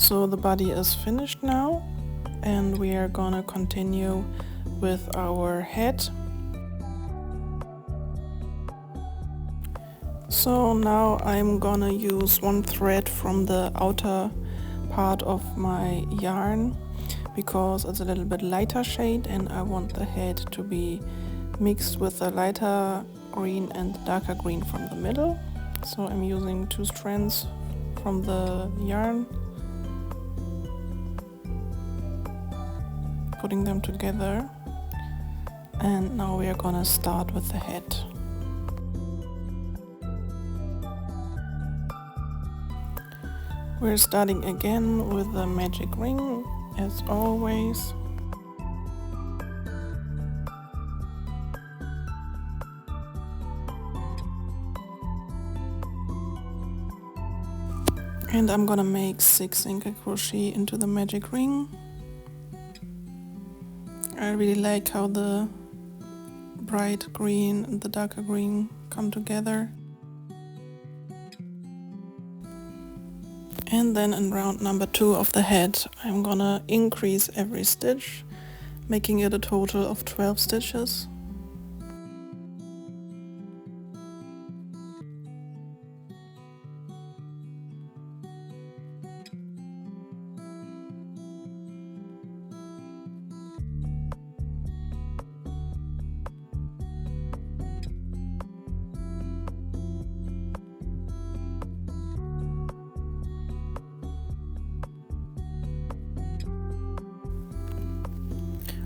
So the body is finished now, and we are gonna continue with our head. So now I'm gonna use one thread from the outer part of my yarn because it's a little bit lighter shade and I want the head to be mixed with the lighter green and darker green from the middle. So I'm using 2 strands from the yarn, putting them together, and now we are gonna start with the head. We're starting again with the magic ring as always. And I'm gonna make 6 single crochet into the magic ring. I really like how the bright green and the darker green come together. And then in round number 2 of the head, I'm gonna increase every stitch, making it a total of 12 stitches.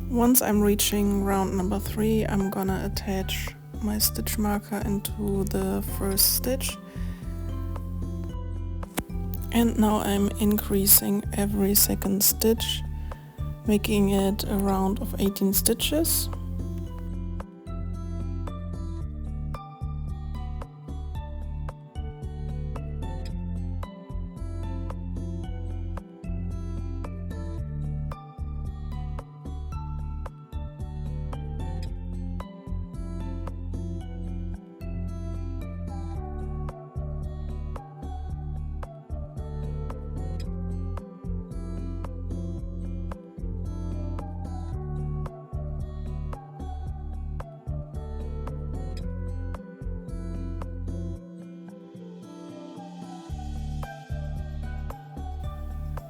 Once I'm reaching round number 3, I'm gonna attach my stitch marker into the first stitch. And now I'm increasing every second stitch, making it a round of 18 stitches.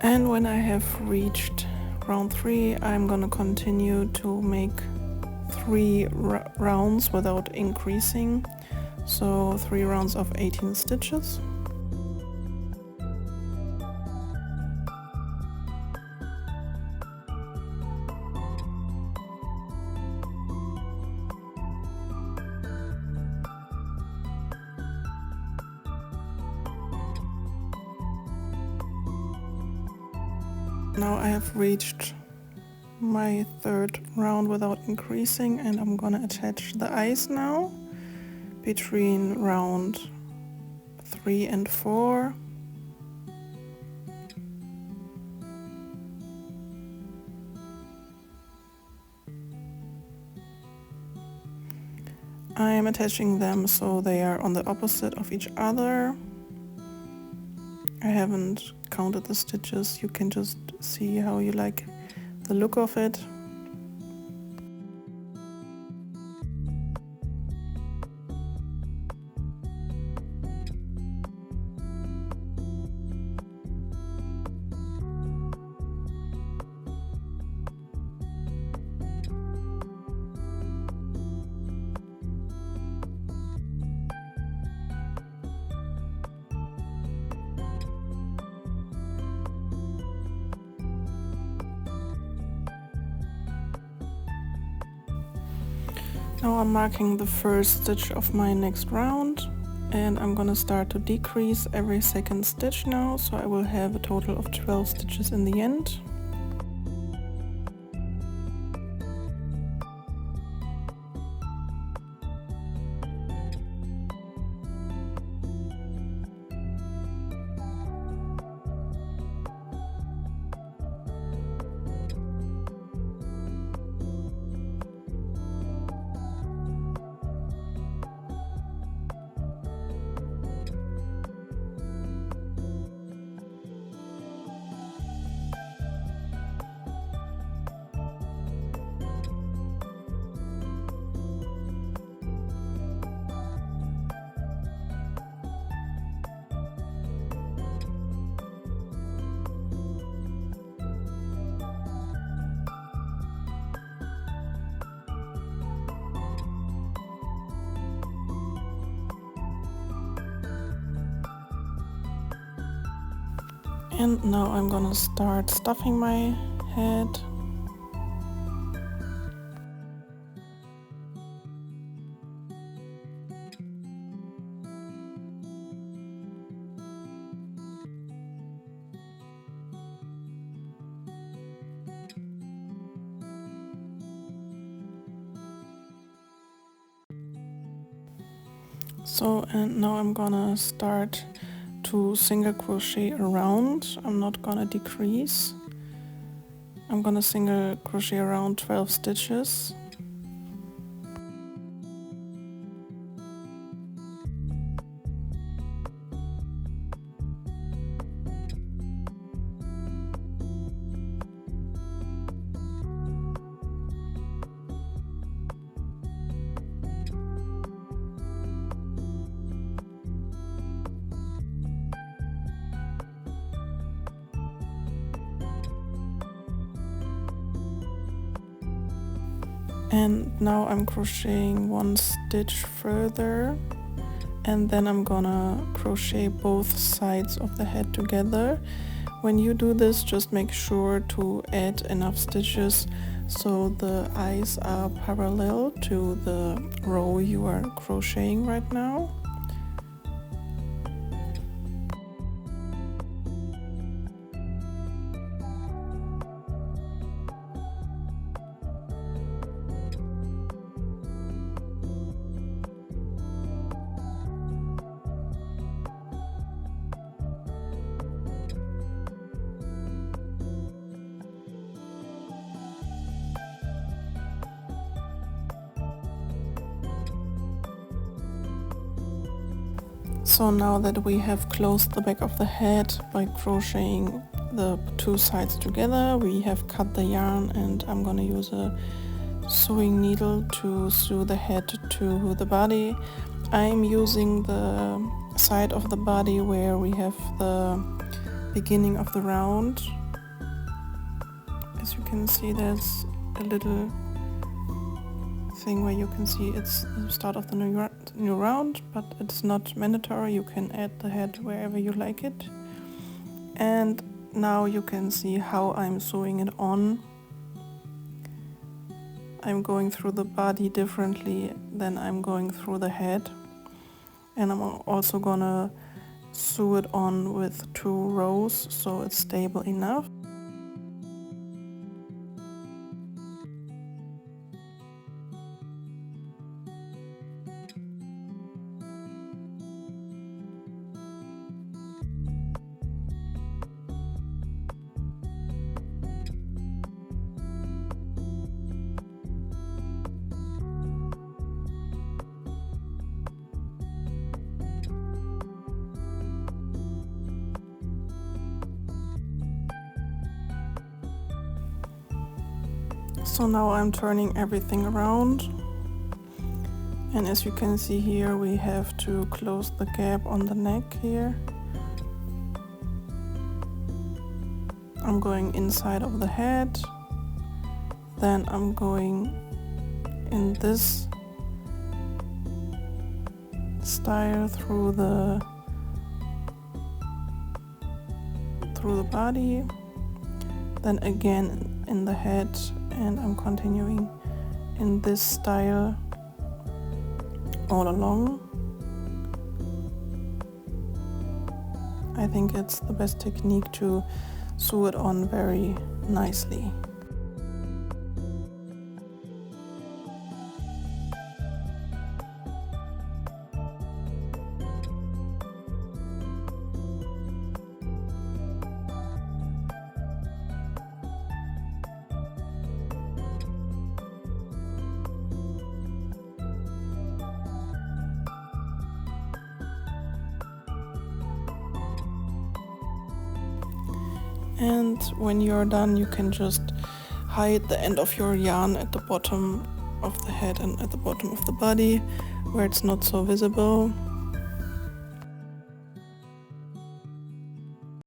And when I have reached round 3, I'm gonna continue to make 3 rounds without increasing, so 3 rounds of 18 stitches. Now I have reached my 3rd round without increasing, and I'm gonna attach the eyes now between round 3 and 4. I am attaching them so they are on the opposite of each other. I haven't counted the stitches, you can just see how you like the look of it. Now I'm marking the first stitch of my next round, and I'm gonna start to decrease every second stitch now, so I will have a total of 12 stitches in the end. And now I'm gonna start stuffing my head. So, and now I'm gonna start to single crochet around. I'm not gonna decrease. I'm gonna single crochet around 12 stitches. And now I'm crocheting one stitch further, and then I'm gonna crochet both sides of the head together. When you do this, just make sure to add enough stitches so the eyes are parallel to the row you are crocheting right now. So now that we have closed the back of the head by crocheting the two sides together, we have cut the yarn, and I'm gonna use a sewing needle to sew the head to the body. I'm using the side of the body where we have the beginning of the round. As you can see, there's a little thing where you can see it's the start of the new round, but it's not mandatory. You can add the head wherever you like it. And now you can see how I'm sewing it on. I'm going through the body differently than I'm going through the head, and I'm also gonna sew it on with 2 rows so it's stable enough. So now I'm turning everything around, and as you can see here, we have to close the gap on the neck here. I'm going inside of the head, then I'm going in this style through the body, then again in the head, and I'm continuing in this style all along. I think it's the best technique to sew it on very nicely. And when you're done, you can just hide the end of your yarn at the bottom of the head and at the bottom of the body where it's not so visible.